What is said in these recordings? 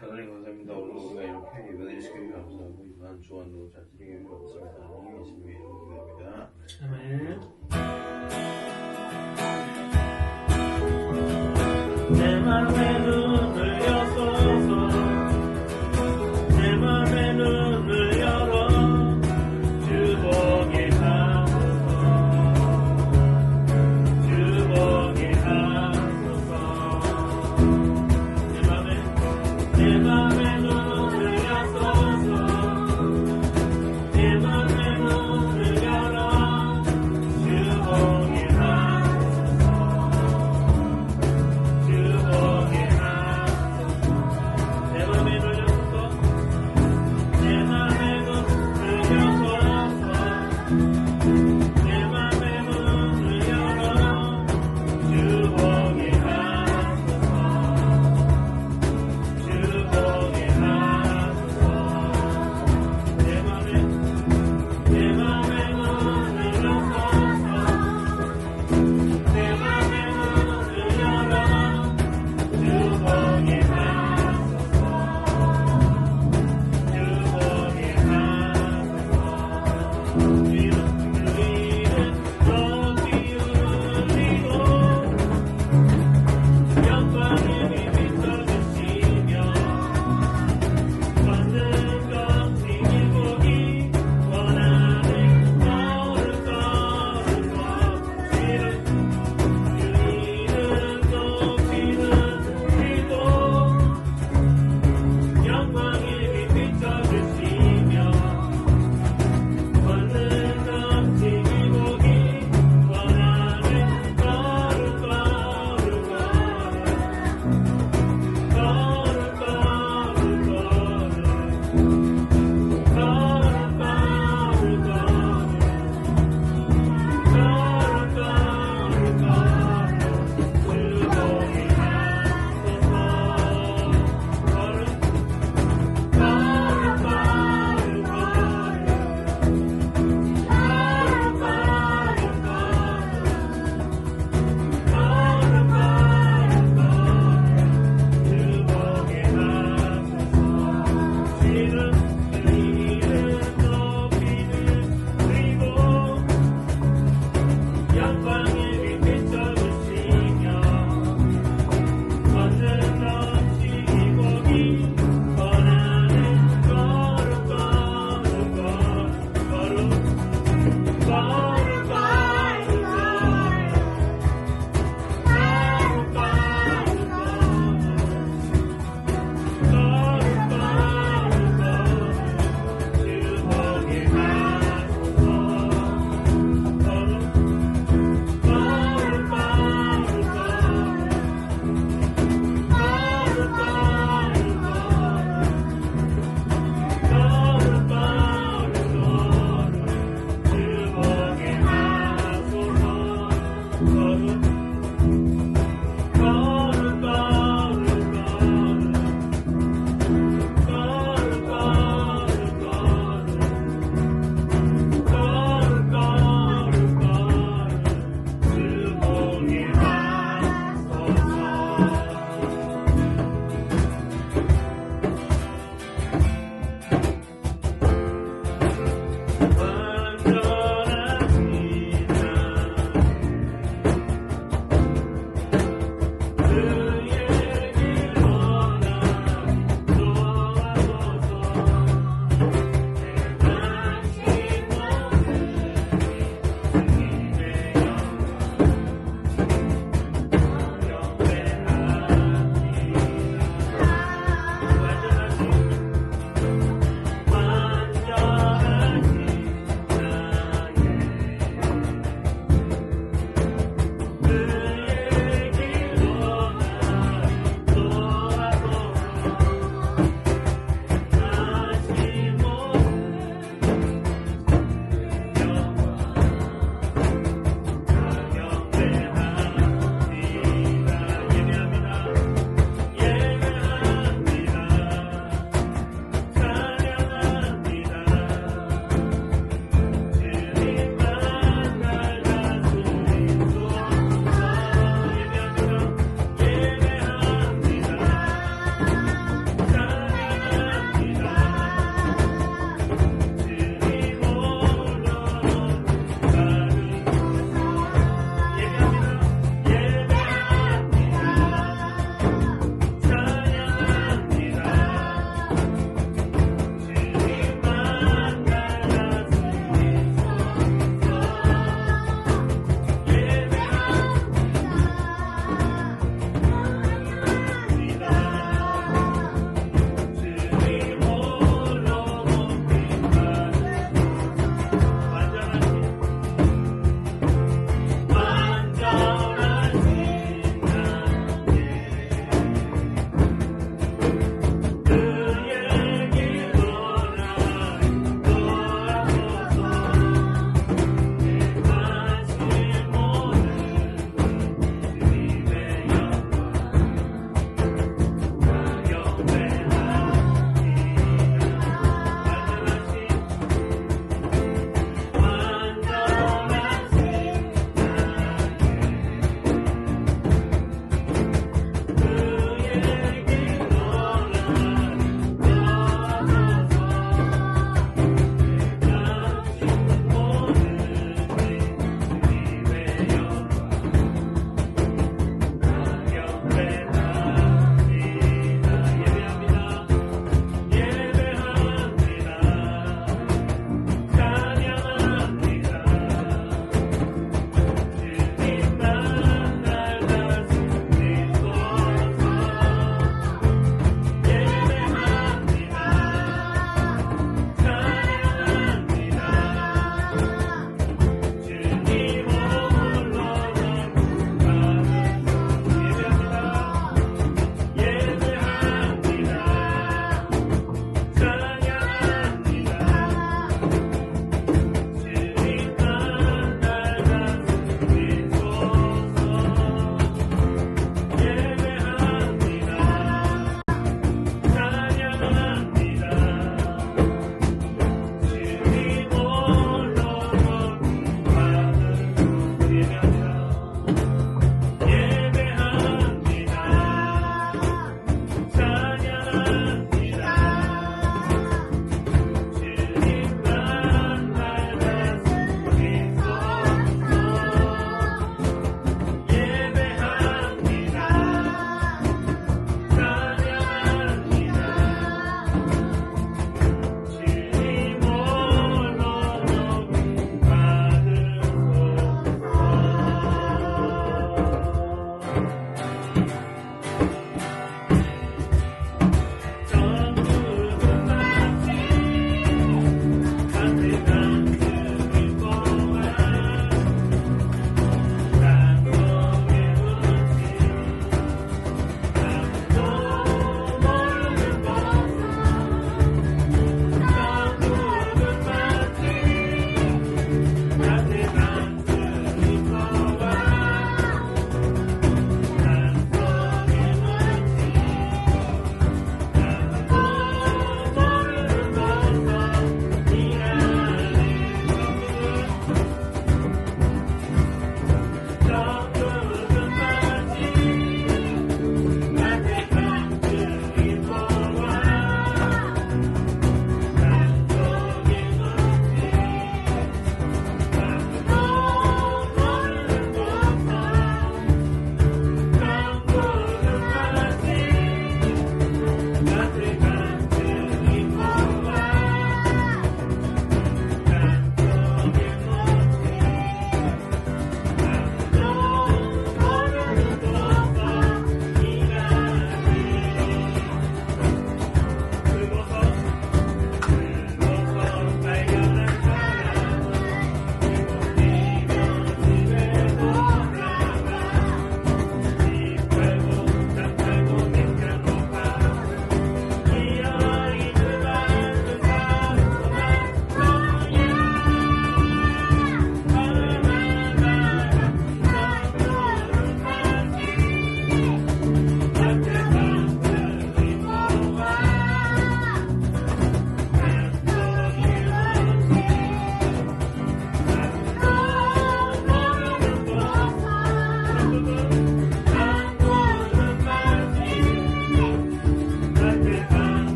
하나님 감사합니다. 오늘 우리가 이렇게 예배드릴 수 있게 감사하고 이만 주원도 잘 드리게 감사합니다. 하나님 예수님의 이름으로 기도합니다. 아멘. 내 맘에 눈을 여소서, 내 맘에 눈을 열어 주 보게 하소서, 주 보게 하소서. 내 맘에 눈을 여소서, 내 맘에 눈을 열어 주 보게 하소서, 주 보게 하소서.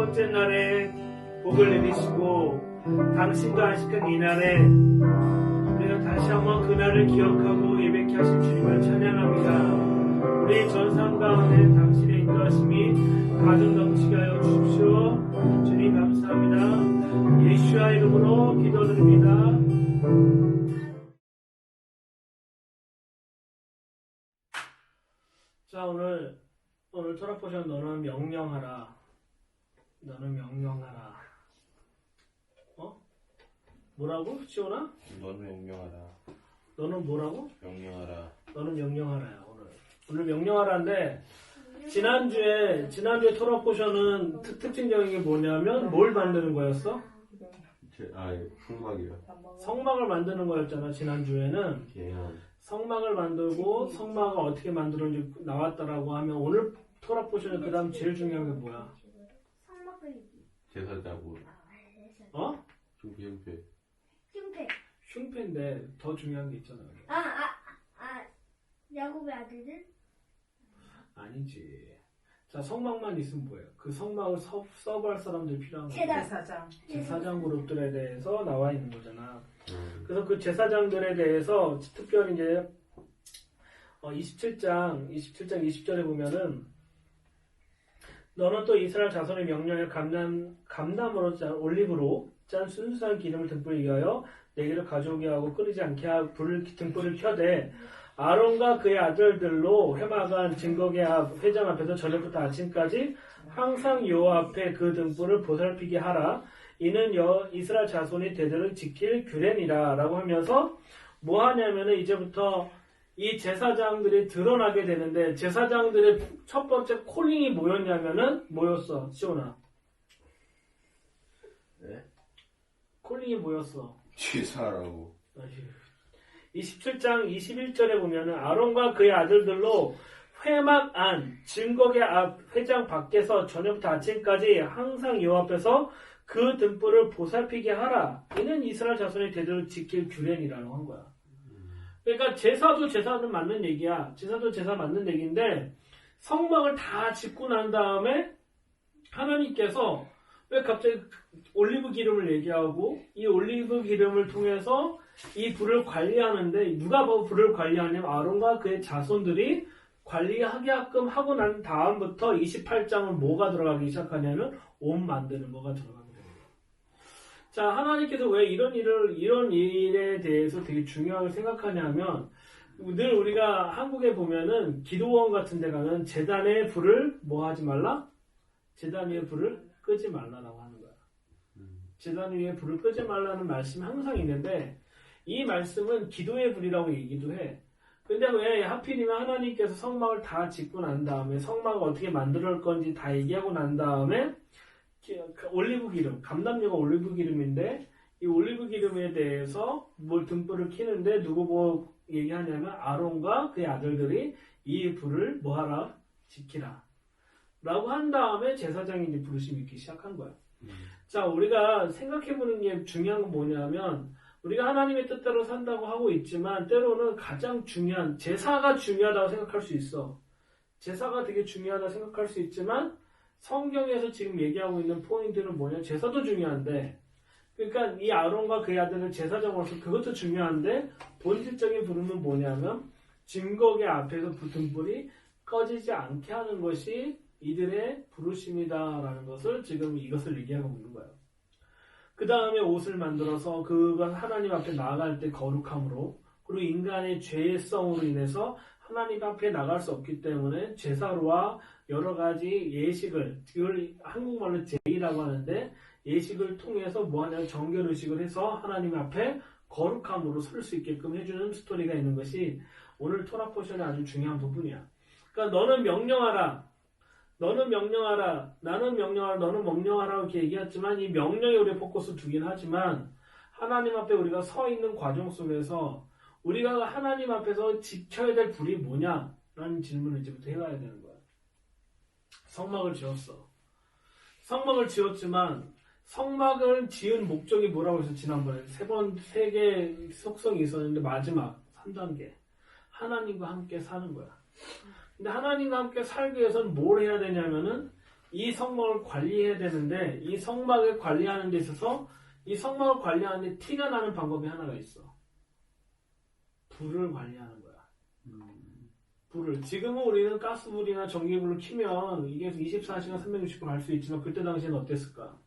번째 날에 복을 내리시고 당신도 안식한 이날에 우리가 다시 한번 그날을 기억하고 예배케 하신 주님을 찬양합니다. 우리 전상 가운데 당신의 인도하심이 가득 넘치게 하여 주십시오. 주님 감사합니다. 예수와 이름으로 기도드립니다. 자, 오늘 토라 포션 너는 명령하라. 너는 명령하라. 뭐라고? 시온아? 너는 명령하라. 너는 뭐라고? 명령하라. 너는 명령하라야. 오늘 명령하라인데 지난주에 토라 포션은 특징적인 게 뭐냐면 뭘 만드는 거였어? 풍막이요. 성막을 만드는 거였잖아. 지난주에는 계엄. 성막을 만들고 성막을 어떻게 만들었는지 나왔다라고 하면 오늘 토라 포션의 그 다음 제일 중요한 게 뭐야? 제사자고. 흉패. 흉패인데 더 중요한 게 있잖아. 야곱의 아들들? 아니지. 자, 성막만 있으면 뭐예요? 그 성막을 서브할 사람들이 필요한 거야. 제사장 그룹들에 대해서 나와 있는 거잖아. 그래서 그 제사장들에 대해서 특별히 이제 27장 20절에 보면은 너는 또 이스라엘 자손의 명령에 감남으로 짠 올리브로 짠 순수한 기름을 등불에 이하여 내기를 가져오게 하고 끓이지 않게 하고 등불을 켜되 아론과 그의 아들들로 회막안 증거계 앞 회장 앞에서 저녁부터 아침까지 항상 여호와 앞에 그 등불을 보살피게 하라. 이는 이스라엘 자손이 대대로 지킬 규례니라 라고 하면서 뭐 하냐면은 이제부터 이 제사장들이 드러나게 되는데 제사장들의 첫 번째 콜링이 뭐였어? 시온아. 네? 콜링이 뭐였어? 제사라고. 27장 21절에 보면은 아론과 그의 아들들로 회막 안 증거계 앞 회장 밖에서 저녁부터 아침까지 항상 여호와 앞에서 그 등불을 보살피게 하라. 이는 이스라엘 자손이 대대로 지킬 규례니라고 한 거야. 그러니까 제사도 제사는 맞는 얘기야. 제사도 제사 맞는 얘기인데 성막을 다 짓고 난 다음에 하나님께서 왜 갑자기 올리브 기름을 얘기하고 이 올리브 기름을 통해서 이 불을 관리하는데 누가 불을 관리하냐면 아론과 그의 자손들이 관리하게끔 하고 난 다음부터 28장은 뭐가 들어가기 시작하냐면 옷 만드는 거가 들어가게 됩니다. 자, 하나님께서 왜 이런 일에 대해서 되게 중요하게 생각하냐면 늘 우리가 한국에 보면은 기도원 같은 데 가면 제단의 불을 뭐 하지 말라? 제단 위에 불을 끄지 말라라고 하는 거야. 제단 위에 불을 끄지 말라는 말씀이 항상 있는데 이 말씀은 기도의 불이라고 얘기도 해. 근데 왜 하필이면 하나님께서 성막을 다 짓고 난 다음에 성막을 어떻게 만들 건지 다 얘기하고 난 다음에 올리브 기름, 감람류가 올리브 기름인데 이 올리브 기름에 대해서 뭘 등불을 켜는데 누구 뭐 얘기하냐면 아론과 그의 아들들이 이 불을 뭐하라? 지키라. 라고 한 다음에 제사장이 이제 부르심이 있기 시작한 거야. 자, 우리가 생각해보는 게 중요한 건 뭐냐면 우리가 하나님의 뜻대로 산다고 하고 있지만 때로는 가장 중요한 제사가 중요하다고 생각할 수 있어. 제사가 되게 중요하다고 생각할 수 있지만 성경에서 지금 얘기하고 있는 포인트는 뭐냐? 제사도 중요한데 그러니까 이 아론과 그의 아들은 제사장으로서 그것도 중요한데 본질적인 부름은 뭐냐면 증거계 앞에서 등불이 꺼지지 않게 하는 것이 이들의 부르심이다라는 것을 지금 이것을 얘기하고 있는 거예요. 그 다음에 옷을 만들어서 그건 하나님 앞에 나아갈 때 거룩함으로 그리고 인간의 죄성으로 인해서 하나님 앞에 나갈 수 없기 때문에 제사로와 여러 가지 예식을 이걸 한국말로 제의라고 하는데 예식을 통해서 뭐하냐면 정결의식을 해서 하나님 앞에 거룩함으로 설 수 있게끔 해주는 스토리가 있는 것이 오늘 토라 포션의 아주 중요한 부분이야. 그러니까 너는 명령하라. 너는 명령하라, 나는 명령하라, 너는 명령하라 이렇게 얘기했지만 이 명령에 우리 포커스 두긴 하지만 하나님 앞에 우리가 서 있는 과정 속에서 우리가 하나님 앞에서 지켜야 될 불이 뭐냐라는 질문을 이제부터 해봐야 되는 거야. 성막을 지었어. 성막을 지었지만 성막을 지은 목적이 뭐라고 해서 지난번에 세 개의 속성이 있었는데 마지막 3단계 하나님과 함께 사는 거야. 근데 하나님과 함께 살기 위해서는 뭘 해야 되냐면은 이 성막을 관리해야 되는데 이 성막을 관리하는 데 있어서 이 성막을 관리하는 데 티가 나는 방법이 하나가 있어. 불을 관리하는 거야. 불을. 지금은 우리는 가스불이나 전기불을 켜면 이게 24시간 360분 갈 수 있지만 그때 당시에는 어땠을까?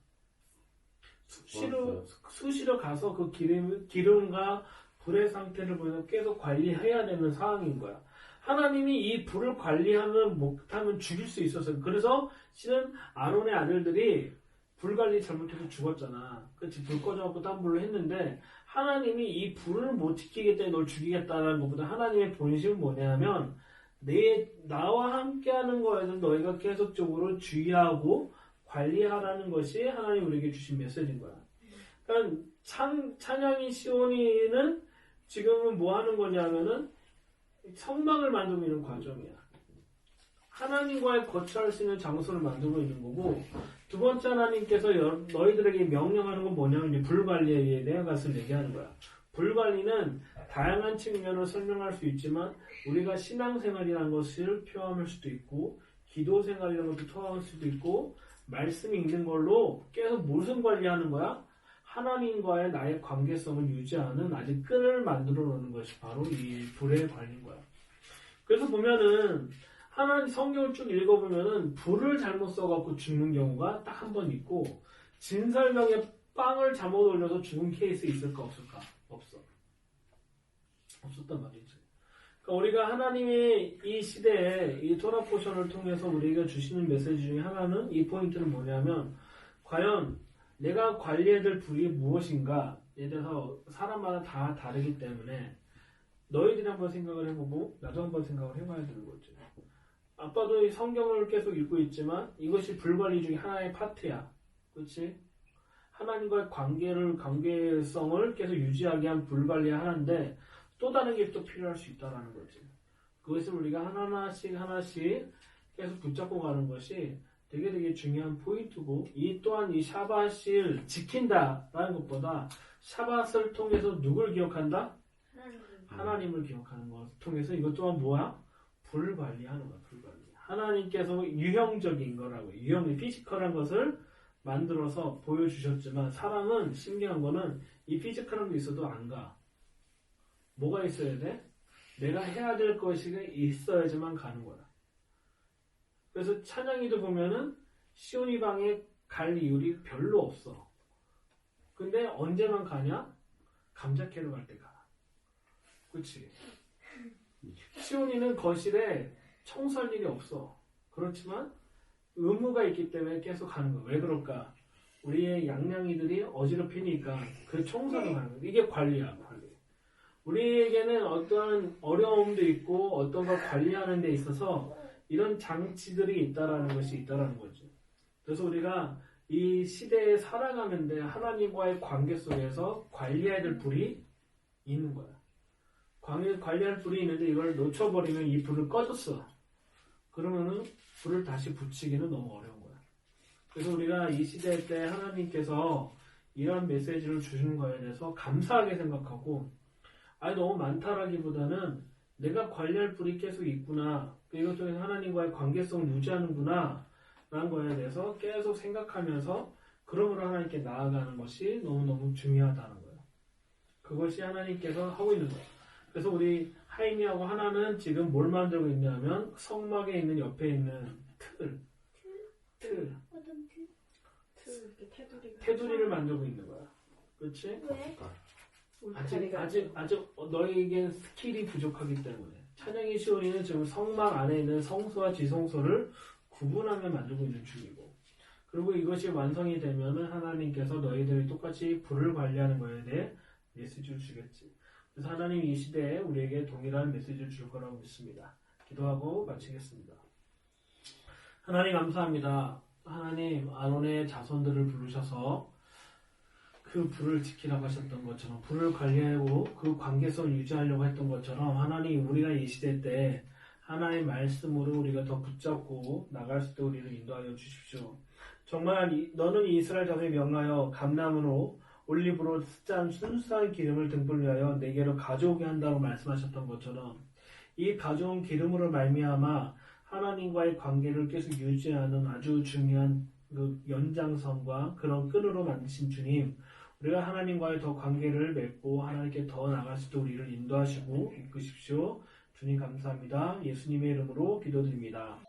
수시로 가서 그 기름과 불의 상태를 보면서 계속 관리해야 되는 상황인 거야. 하나님이 이 불을 관리하면 못하면 죽일 수 있었어요. 그래서 실은 아론의 아들들이 불 관리 잘못해서 죽었잖아. 그렇지? 불 꺼져갖고 딴 불로 했는데 하나님이 이 불을 못 지키기 때문에 널 죽이겠다는 것보다 하나님의 본심은 뭐냐면 나와 함께하는 거에서 너희가 계속적으로 주의하고 관리하라는 것이 하나님 우리에게 주신 메시지인 거야. 그러니까 찬양이 시온이는 지금은 뭐 하는 거냐면은 성막을 만들고 있는 과정이야. 하나님과의 거처할 수 있는 장소를 만들고 있는 거고, 두 번째 하나님께서 너희들에게 명령하는 건 뭐냐면 이제 불 관리에 대한 것을 얘기하는 거야. 불 관리는 다양한 측면을 설명할 수 있지만 우리가 신앙생활이라는 것을 표현할 수도 있고 기도 생활이라는 것도 표현할 수도 있고 말씀이 있는 걸로 계속 무슨 관리하는 거야? 하나님과의 나의 관계성을 유지하는 아직 끈을 만들어 놓는 것이 바로 이 불의 관리인 거야. 그래서 보면은 하나님 성경을 쭉 읽어보면은 불을 잘못 써갖고 죽는 경우가 딱 한 번 있고 진설명에 빵을 잘못 올려서 죽은 케이스 있을까 없을까? 없어. 없었단 말이지. 그러니까 우리가 하나님의 이 시대에 이 토라 포션을 통해서 우리가 주시는 메시지 중에 하나는 이 포인트는 뭐냐면 과연 내가 관리해야 될 불이 무엇인가에 대해서 사람마다 다 다르기 때문에 너희들이 한번 생각을 해보고 나도 한번 생각을 해봐야 되는 거지. 아빠도 이 성경을 계속 읽고 있지만 이것이 불관리 중에 하나의 파트야. 그렇지? 하나님과의 관계성을 계속 유지하게 한 불관리 하나인데 또 다른 게 또 필요할 수 있다는 거지. 그것을 우리가 하나씩 계속 붙잡고 가는 것이 되게 중요한 포인트고 이 또한 이 샤밧을 지킨다라는 것보다 샤밧을 통해서 누굴 기억한다? 하나님을 기억하는 것을 통해서 이것 또한 뭐야? 불 관리하는 거야. 불 관리. 하나님께서 유형적인 거라고 피지컬한 것을 만들어서 보여주셨지만 사람은 신기한 거는 이 피지컬한 게 있어도 안 가. 뭐가 있어야 돼? 내가 해야 될 것이 있어야지만 가는 거야. 그래서 찬양이도 보면은 시온이 방에 갈 이유이 별로 없어. 근데 언제만 가냐? 감자캐러 갈 때 가. 그치? 시온이는 거실에 청소할 일이 없어. 그렇지만 의무가 있기 때문에 계속 가는 거야. 왜 그럴까? 우리의 양냥이들이 어지럽히니까 그 청소를 하는 거야. 이게 관리야, 관리. 우리에게는 어떠한 어려움도 있고 어떤 걸 관리하는 데 있어서 이런 장치들이 있다라는 것이 있다라는 거죠. 그래서 우리가 이 시대에 살아가는데 하나님과의 관계 속에서 관리해야 될 불이 있는 거야. 관리할 불이 있는데 이걸 놓쳐버리면 이 불을 꺼졌어. 그러면은 불을 다시 붙이기는 너무 어려운 거야. 그래서 우리가 이 시대 때 하나님께서 이런 메시지를 주시는 거에 대해서 감사하게 생각하고 너무 많다라기보다는 내가 관리할 불이 계속 있구나. 이것 중에서 하나님과의 관계성을 유지하는구나. 라는 거에 대해서 계속 생각하면서 그러므로 하나님께 나아가는 것이 너무너무 중요하다는 거예요. 그것이 하나님께서 하고 있는 거예요. 그래서 우리 하임이하고 하나는 지금 뭘 만들고 있냐면 성막에 있는 옆에 있는 테두리를 만들고 있는 거야. 그렇지? 왜? 아직 너희에겐 스킬이 부족하기 때문에 찬양의 시온이는 지금 성막 안에 있는 성소와 지성소를 구분하며 만들고 있는 중이고 그리고 이것이 완성이 되면은 하나님께서 너희들이 똑같이 불을 관리하는 것에 대해 메시지를 주겠지. 그래서 하나님 이 시대에 우리에게 동일한 메시지를 줄 거라고 믿습니다. 기도하고 마치겠습니다. 하나님 감사합니다. 하나님 아론의 자손들을 부르셔서 그 불을 지키라고 하셨던 것처럼 불을 관리하고 그 관계성을 유지하려고 했던 것처럼 하나님 우리가 이 시대 때 하나님의 말씀으로 우리가 더 붙잡고 나갈 수 있도록 우리를 인도하여 주십시오. 정말 너는 이스라엘 자손에 명하여 감람으로 올리브로 짠 순수한 기름을 등불 위하여 내게로 가져오게 한다고 말씀하셨던 것처럼 이 가져온 기름으로 말미암아 하나님과의 관계를 계속 유지하는 아주 중요한 그 연장선과 그런 끈으로 만드신 주님, 우리가 하나님과의 더 관계를 맺고 하나님께 더 나갈 수 있도록 우리를 인도하시고 이끄십시오. 주님 감사합니다. 예수님의 이름으로 기도드립니다.